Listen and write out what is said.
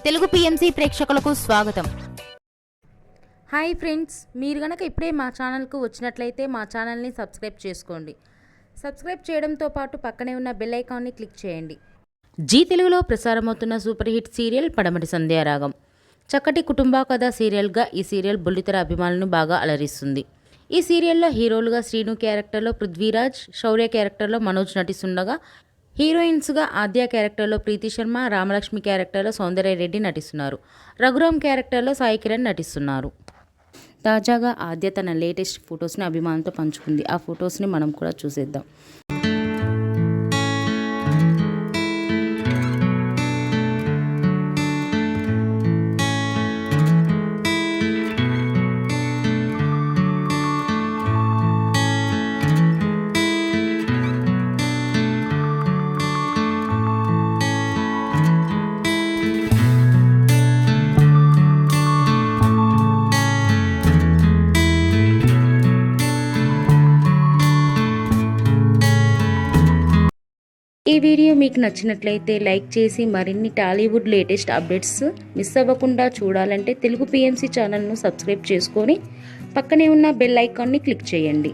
Telugu PMC ప్రేక్షకులకు స్వాగతం. Hi friends, మీరు గనక ఇప్పుడే మా ఛానల్కు వచ్చినట్లయితే మా ఛానల్ని సబ్స్క్రైబ్ చేసుకోండి. సబ్స్క్రైబ్ చేయడంతో పాటు పక్కనే ఉన్న బెల్ ఐకాన్ని క్లిక్ చేయండి. జీ తెలుగులో ప్రసారమవుతున్న సూపర్ హిట్ సీరియల్ పడమటి సంధ్యారాగం. చక్కటి కుటుంబ కథ సీరియల్గా ఈ సీరియల్ బుల్లితెర అభిమానులను బాగా అలరిస్తుంది. ఈ సీరియల్లో హీరోలుగా శ్రీను క్యారెక్టర్లో పృథ్వీరాజ్, శౌర్య క్యారెక్టర్లో మనోజ్ నటిస్తుండగా హీరోయిన్స్గా ఆద్య క్యారెక్టర్లో ప్రీతి శర్మ, రామలక్ష్మి క్యారెక్టర్లో సౌందర్య రెడ్డి నటిస్తున్నారు. రఘురామ్ క్యారెక్టర్లో సాయి కిరణ్ నటిస్తున్నారు. తాజాగా ఆద్య తన లేటెస్ట్ ఫొటోస్ని అభిమానులతో పంచుకుంది. ఆ ఫొటోస్ని మనం కూడా చూసేద్దాం. ఈ వీడియో మీకు నచ్చినట్లయితే లైక్ చేసి మరిన్ని టాలీవుడ్ లేటెస్ట్ అప్డేట్స్ మిస్ అవ్వకుండా చూడాలంటే తెలుగు పిఎంసి ఛానల్ను సబ్స్క్రైబ్ చేసుకొని పక్కనే ఉన్న బెల్ ఐకాన్ని క్లిక్ చేయండి.